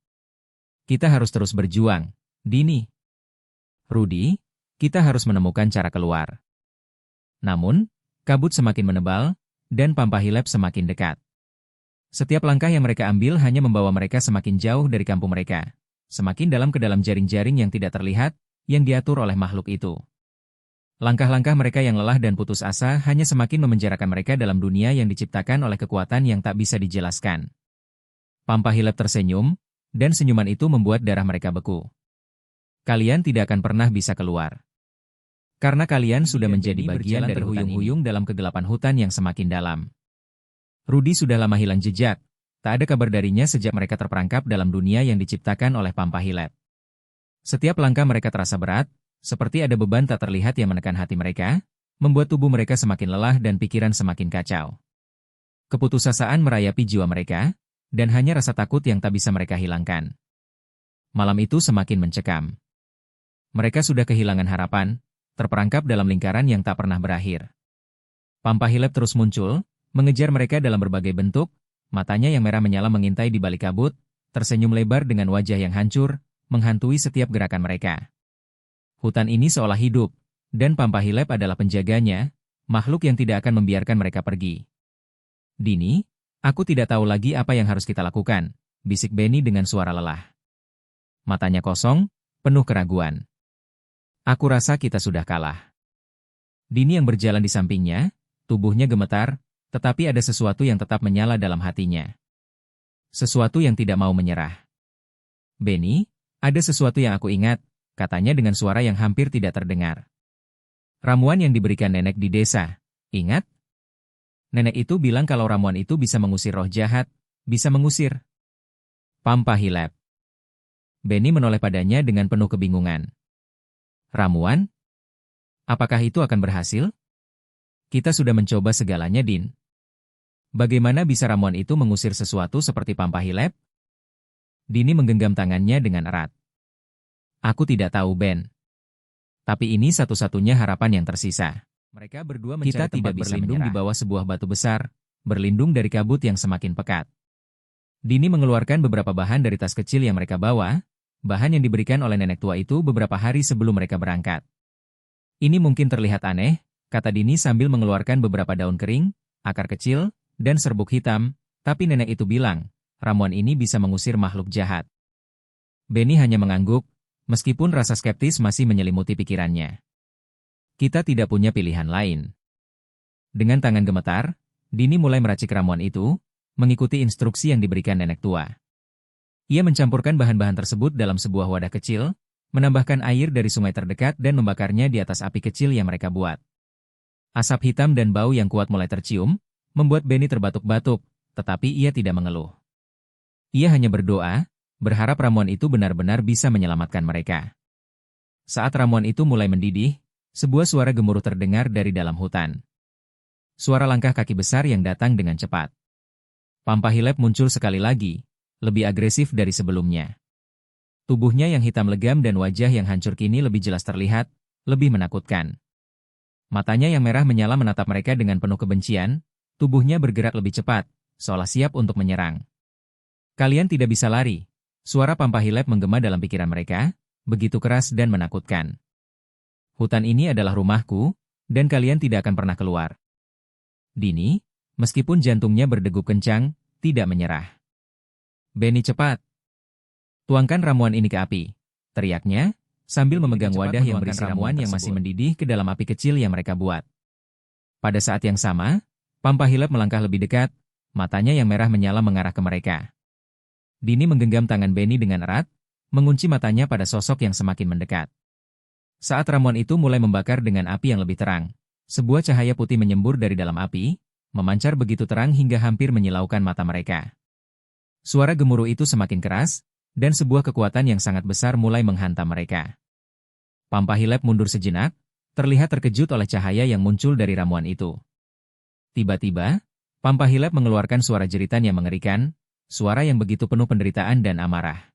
Kita harus terus berjuang, Dini. Rudy, kita harus menemukan cara keluar. Namun, kabut semakin menebal, dan Pampahilep semakin dekat. Setiap langkah yang mereka ambil hanya membawa mereka semakin jauh dari kampung mereka, semakin dalam ke dalam jaring-jaring yang tidak terlihat, yang diatur oleh makhluk itu. Langkah-langkah mereka yang lelah dan putus asa hanya semakin memenjarakan mereka dalam dunia yang diciptakan oleh kekuatan yang tak bisa dijelaskan. Pampahilep tersenyum, dan senyuman itu membuat darah mereka beku. Kalian tidak akan pernah bisa keluar. Karena kalian sudah menjadi bagian dari terhuyung-huyung dalam kegelapan hutan yang semakin dalam. Rudy sudah lama hilang jejak, tak ada kabar darinya sejak mereka terperangkap dalam dunia yang diciptakan oleh Pampahilep. Setiap langkah mereka terasa berat, seperti ada beban tak terlihat yang menekan hati mereka, membuat tubuh mereka semakin lelah dan pikiran semakin kacau. Keputusasaan merayapi jiwa mereka, dan hanya rasa takut yang tak bisa mereka hilangkan. Malam itu semakin mencekam. Mereka sudah kehilangan harapan, terperangkap dalam lingkaran yang tak pernah berakhir. Pampahilep terus muncul, mengejar mereka dalam berbagai bentuk, matanya yang merah menyala mengintai di balik kabut, tersenyum lebar dengan wajah yang hancur, menghantui setiap gerakan mereka. Hutan ini seolah hidup, dan Pampahilep adalah penjaganya, makhluk yang tidak akan membiarkan mereka pergi. Dini, aku tidak tahu lagi apa yang harus kita lakukan, bisik Benny dengan suara lelah. Matanya kosong, penuh keraguan. Aku rasa kita sudah kalah. Dini yang berjalan di sampingnya, tubuhnya gemetar, tetapi ada sesuatu yang tetap menyala dalam hatinya. Sesuatu yang tidak mau menyerah. Benny, ada sesuatu yang aku ingat, katanya dengan suara yang hampir tidak terdengar. Ramuan yang diberikan nenek di desa, ingat? Nenek itu bilang kalau ramuan itu bisa mengusir roh jahat, bisa mengusir. Pampahilep. Benny menoleh padanya dengan penuh kebingungan. Ramuan? Apakah itu akan berhasil? Kita sudah mencoba segalanya, Din. Bagaimana bisa ramuan itu mengusir sesuatu seperti Pampahilep? Dini menggenggam tangannya dengan erat. Aku tidak tahu, Ben. Tapi ini satu-satunya harapan yang tersisa. Mereka berdua mencari tempat berlindung di bawah sebuah batu besar, berlindung dari kabut yang semakin pekat. Dini mengeluarkan beberapa bahan dari tas kecil yang mereka bawa, bahan yang diberikan oleh nenek tua itu beberapa hari sebelum mereka berangkat. Ini mungkin terlihat aneh, kata Dini sambil mengeluarkan beberapa daun kering, akar kecil, dan serbuk hitam, tapi nenek itu bilang, ramuan ini bisa mengusir makhluk jahat. Benny hanya mengangguk, meskipun rasa skeptis masih menyelimuti pikirannya. Kita tidak punya pilihan lain. Dengan tangan gemetar, Dini mulai meracik ramuan itu, mengikuti instruksi yang diberikan nenek tua. Ia mencampurkan bahan-bahan tersebut dalam sebuah wadah kecil, menambahkan air dari sungai terdekat dan membakarnya di atas api kecil yang mereka buat. Asap hitam dan bau yang kuat mulai tercium, membuat Benny terbatuk-batuk, tetapi ia tidak mengeluh. Ia hanya berdoa, berharap ramuan itu benar-benar bisa menyelamatkan mereka. Saat ramuan itu mulai mendidih, sebuah suara gemuruh terdengar dari dalam hutan. Suara langkah kaki besar yang datang dengan cepat. Pampahilep muncul sekali lagi, lebih agresif dari sebelumnya. Tubuhnya yang hitam legam dan wajah yang hancur kini lebih jelas terlihat, lebih menakutkan. Matanya yang merah menyala menatap mereka dengan penuh kebencian, tubuhnya bergerak lebih cepat, seolah siap untuk menyerang. Kalian tidak bisa lari. Suara Pampahilep menggema dalam pikiran mereka, begitu keras dan menakutkan. Hutan ini adalah rumahku, dan kalian tidak akan pernah keluar. Dini, meskipun jantungnya berdegup kencang, tidak menyerah. Benny cepat. Tuangkan ramuan ini ke api, teriaknya, sambil memegang wadah yang berisi ramuan yang masih mendidih ke dalam api kecil yang mereka buat. Pada saat yang sama, Pampahilep melangkah lebih dekat, matanya yang merah menyala mengarah ke mereka. Dini menggenggam tangan Benny dengan erat, mengunci matanya pada sosok yang semakin mendekat. Saat ramuan itu mulai membakar dengan api yang lebih terang, sebuah cahaya putih menyembur dari dalam api, memancar begitu terang hingga hampir menyilaukan mata mereka. Suara gemuruh itu semakin keras, dan sebuah kekuatan yang sangat besar mulai menghantam mereka. Pampahilep mundur sejenak, terlihat terkejut oleh cahaya yang muncul dari ramuan itu. Tiba-tiba, Pampahilep mengeluarkan suara jeritan yang mengerikan, suara yang begitu penuh penderitaan dan amarah.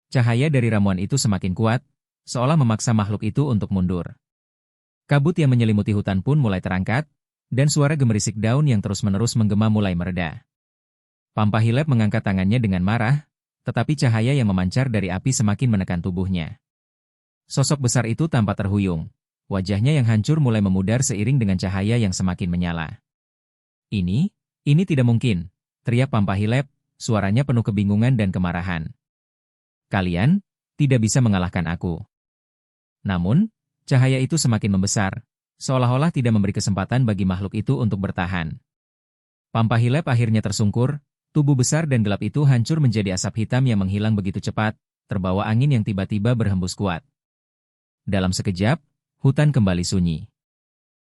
Cahaya dari ramuan itu semakin kuat, seolah memaksa makhluk itu untuk mundur. Kabut yang menyelimuti hutan pun mulai terangkat, dan suara gemerisik daun yang terus-menerus menggema mulai mereda. Pampahilep mengangkat tangannya dengan marah, tetapi cahaya yang memancar dari api semakin menekan tubuhnya. Sosok besar itu tampak terhuyung. Wajahnya yang hancur mulai memudar seiring dengan cahaya yang semakin menyala. Ini tidak mungkin, teriak Pampahilep, suaranya penuh kebingungan dan kemarahan. Kalian tidak bisa mengalahkan aku. Namun, cahaya itu semakin membesar, seolah-olah tidak memberi kesempatan bagi makhluk itu untuk bertahan. Pampahilep akhirnya tersungkur, tubuh besar dan gelap itu hancur menjadi asap hitam yang menghilang begitu cepat, terbawa angin yang tiba-tiba berhembus kuat. Dalam sekejap, hutan kembali sunyi.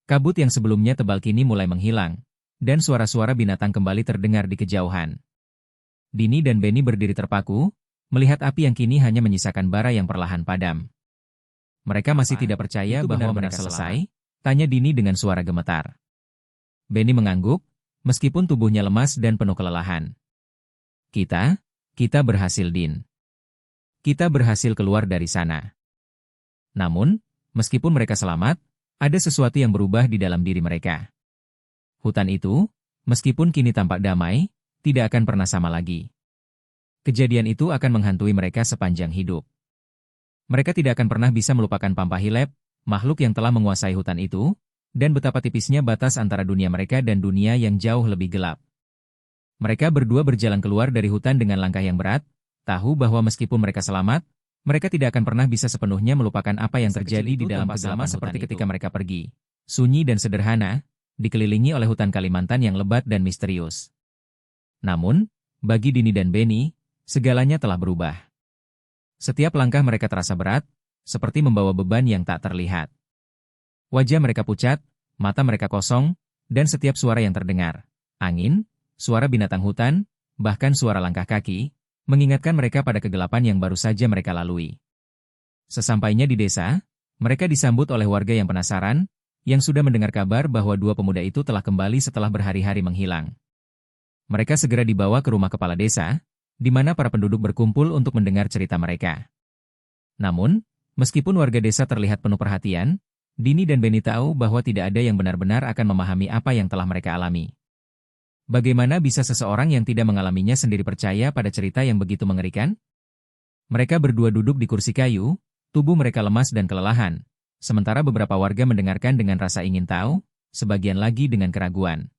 Kabut yang sebelumnya tebal kini mulai menghilang, dan suara-suara binatang kembali terdengar di kejauhan. Dini dan Benny berdiri terpaku, melihat api yang kini hanya menyisakan bara yang perlahan padam. Mereka masih tidak percaya bahwa mereka selesai, tanya Dini dengan suara gemetar. Benny mengangguk, meskipun tubuhnya lemas dan penuh kelelahan. Kita berhasil, Din. Kita berhasil keluar dari sana. Namun, meskipun mereka selamat, ada sesuatu yang berubah di dalam diri mereka. Hutan itu, meskipun kini tampak damai, tidak akan pernah sama lagi. Kejadian itu akan menghantui mereka sepanjang hidup. Mereka tidak akan pernah bisa melupakan Pampahilep, makhluk yang telah menguasai hutan itu, dan betapa tipisnya batas antara dunia mereka dan dunia yang jauh lebih gelap. Mereka berdua berjalan keluar dari hutan dengan langkah yang berat, tahu bahwa meskipun mereka selamat, mereka tidak akan pernah bisa sepenuhnya melupakan apa yang terjadi di dalam kegelapan seperti ketika mereka pergi. Sunyi dan sederhana, dikelilingi oleh hutan Kalimantan yang lebat dan misterius. Namun, bagi Dini dan Benny, segalanya telah berubah. Setiap langkah mereka terasa berat, seperti membawa beban yang tak terlihat. Wajah mereka pucat, mata mereka kosong, dan setiap suara yang terdengar, angin, suara binatang hutan, bahkan suara langkah kaki, mengingatkan mereka pada kegelapan yang baru saja mereka lalui. Sesampainya di desa, mereka disambut oleh warga yang penasaran, yang sudah mendengar kabar bahwa dua pemuda itu telah kembali setelah berhari-hari menghilang. Mereka segera dibawa ke rumah kepala desa, di mana para penduduk berkumpul untuk mendengar cerita mereka. Namun, meskipun warga desa terlihat penuh perhatian, Dini dan Benny tahu bahwa tidak ada yang benar-benar akan memahami apa yang telah mereka alami. Bagaimana bisa seseorang yang tidak mengalaminya sendiri percaya pada cerita yang begitu mengerikan? Mereka berdua duduk di kursi kayu, tubuh mereka lemas dan kelelahan, sementara beberapa warga mendengarkan dengan rasa ingin tahu, sebagian lagi dengan keraguan.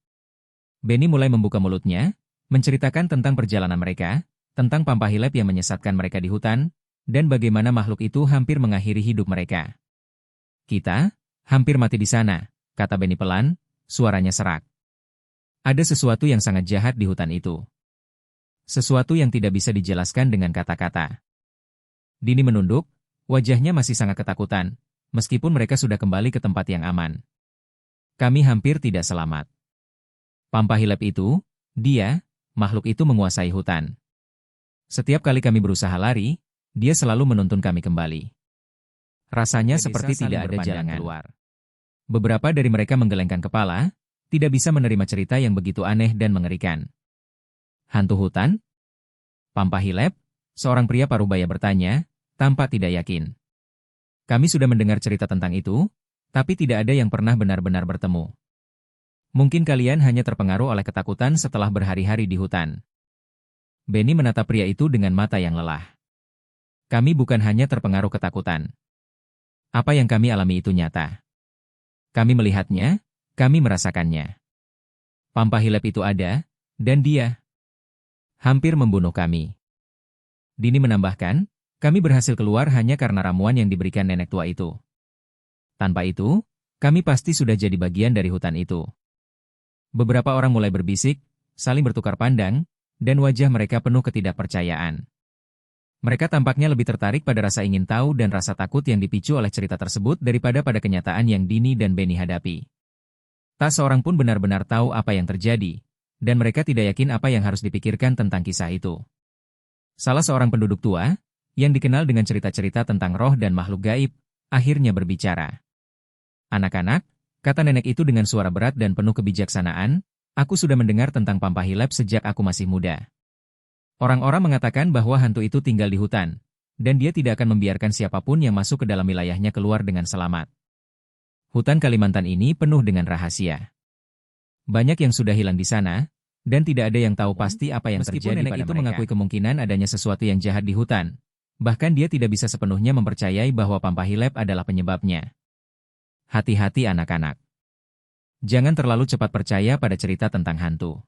Benny mulai membuka mulutnya, menceritakan tentang perjalanan mereka, tentang Pampahilep yang menyesatkan mereka di hutan, dan bagaimana makhluk itu hampir mengakhiri hidup mereka. Kita hampir mati di sana, kata Benny pelan, suaranya serak. Ada sesuatu yang sangat jahat di hutan itu. Sesuatu yang tidak bisa dijelaskan dengan kata-kata. Dini menunduk, wajahnya masih sangat ketakutan, meskipun mereka sudah kembali ke tempat yang aman. Kami hampir tidak selamat. Pampahilep itu, makhluk itu menguasai hutan. Setiap kali kami berusaha lari, dia selalu menuntun kami kembali. Rasanya seperti tidak ada jalan keluar. Beberapa dari mereka menggelengkan kepala, tidak bisa menerima cerita yang begitu aneh dan mengerikan. Hantu hutan? Pampahilep, Seorang pria parubaya bertanya, tanpa tidak yakin. Kami sudah mendengar cerita tentang itu, tapi tidak ada yang pernah benar-benar bertemu. Mungkin kalian hanya terpengaruh oleh ketakutan setelah berhari-hari di hutan. Benny menatap pria itu dengan mata yang lelah. Kami bukan hanya terpengaruh ketakutan. Apa yang kami alami itu nyata. Kami melihatnya, kami merasakannya. Pampahilep itu ada, dan dia hampir membunuh kami. Dini menambahkan, kami berhasil keluar hanya karena ramuan yang diberikan nenek tua itu. Tanpa itu, kami pasti sudah jadi bagian dari hutan itu. Beberapa orang mulai berbisik, saling bertukar pandang, dan wajah mereka penuh ketidakpercayaan. Mereka tampaknya lebih tertarik pada rasa ingin tahu dan rasa takut yang dipicu oleh cerita tersebut daripada pada kenyataan yang Dini dan Benny hadapi. Tak seorang pun benar-benar tahu apa yang terjadi, dan mereka tidak yakin apa yang harus dipikirkan tentang kisah itu. Salah seorang penduduk tua, yang dikenal dengan cerita-cerita tentang roh dan makhluk gaib, akhirnya berbicara. Anak-anak, kata nenek itu dengan suara berat dan penuh kebijaksanaan, aku sudah mendengar tentang Pampahilep sejak aku masih muda. Orang-orang mengatakan bahwa hantu itu tinggal di hutan, dan dia tidak akan membiarkan siapapun yang masuk ke dalam wilayahnya keluar dengan selamat. Hutan Kalimantan ini penuh dengan rahasia. Banyak yang sudah hilang di sana, dan tidak ada yang tahu pasti apa yang terjadi pada mereka. Meskipun nenek itu mengakui kemungkinan adanya sesuatu yang jahat di hutan, bahkan dia tidak bisa sepenuhnya mempercayai bahwa Pampahilep adalah penyebabnya. Hati-hati anak-anak. Jangan terlalu cepat percaya pada cerita tentang hantu.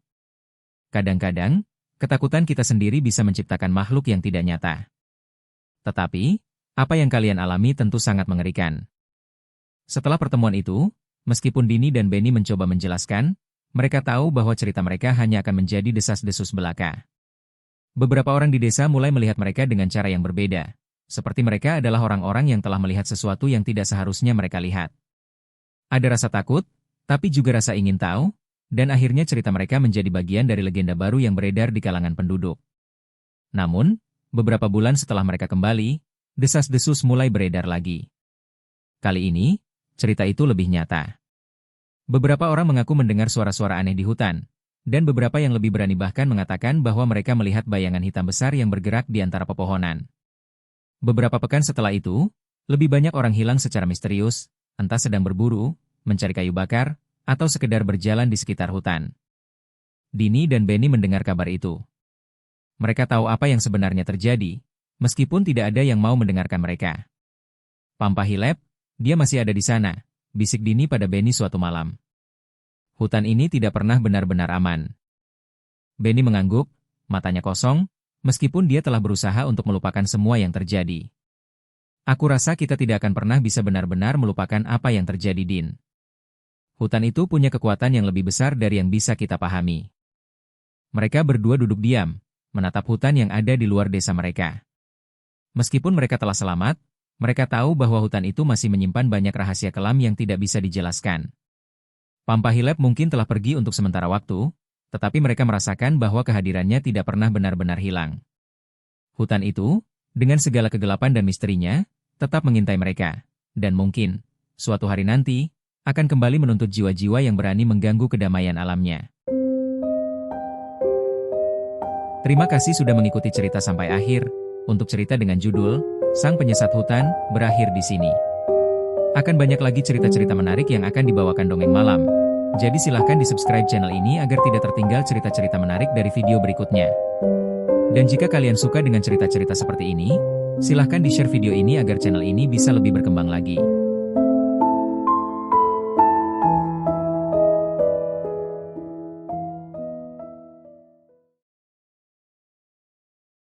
Kadang-kadang, ketakutan kita sendiri bisa menciptakan makhluk yang tidak nyata. Tetapi, apa yang kalian alami tentu sangat mengerikan. Setelah pertemuan itu, meskipun Dini dan Benny mencoba menjelaskan, mereka tahu bahwa cerita mereka hanya akan menjadi desas-desus belaka. Beberapa orang di desa mulai melihat mereka dengan cara yang berbeda, seperti mereka adalah orang-orang yang telah melihat sesuatu yang tidak seharusnya mereka lihat. Ada rasa takut, tapi juga rasa ingin tahu, dan akhirnya cerita mereka menjadi bagian dari legenda baru yang beredar di kalangan penduduk. Namun, beberapa bulan setelah mereka kembali, desas-desus mulai beredar lagi. Kali ini, cerita itu lebih nyata. Beberapa orang mengaku mendengar suara-suara aneh di hutan, dan beberapa yang lebih berani bahkan mengatakan bahwa mereka melihat bayangan hitam besar yang bergerak di antara pepohonan. Beberapa pekan setelah itu, lebih banyak orang hilang secara misterius, entah sedang berburu, mencari kayu bakar, atau sekedar berjalan di sekitar hutan. Dini dan Benny mendengar kabar itu. Mereka tahu apa yang sebenarnya terjadi, meskipun tidak ada yang mau mendengarkan mereka. Pampahilep, dia masih ada di sana, bisik Dini pada Benny suatu malam. Hutan ini tidak pernah benar-benar aman. Benny mengangguk, matanya kosong, meskipun dia telah berusaha untuk melupakan semua yang terjadi. Aku rasa kita tidak akan pernah bisa benar-benar melupakan apa yang terjadi, Din. Hutan itu punya kekuatan yang lebih besar dari yang bisa kita pahami. Mereka berdua duduk diam, menatap hutan yang ada di luar desa mereka. Meskipun mereka telah selamat, mereka tahu bahwa hutan itu masih menyimpan banyak rahasia kelam yang tidak bisa dijelaskan. Pampahilep mungkin telah pergi untuk sementara waktu, tetapi mereka merasakan bahwa kehadirannya tidak pernah benar-benar hilang. Hutan itu, dengan segala kegelapan dan misterinya, tetap mengintai mereka, dan mungkin, suatu hari nanti, akan kembali menuntut jiwa-jiwa yang berani mengganggu kedamaian alamnya. Terima kasih sudah mengikuti cerita sampai akhir. Untuk cerita dengan judul Sang Penyesat Hutan berakhir di sini. Akan banyak lagi cerita-cerita menarik yang akan dibawakan Dongeng Malam. Jadi silahkan di-subscribe channel ini agar tidak tertinggal cerita-cerita menarik dari video berikutnya. Dan jika kalian suka dengan cerita-cerita seperti ini, silahkan di-share video ini agar channel ini bisa lebih berkembang lagi.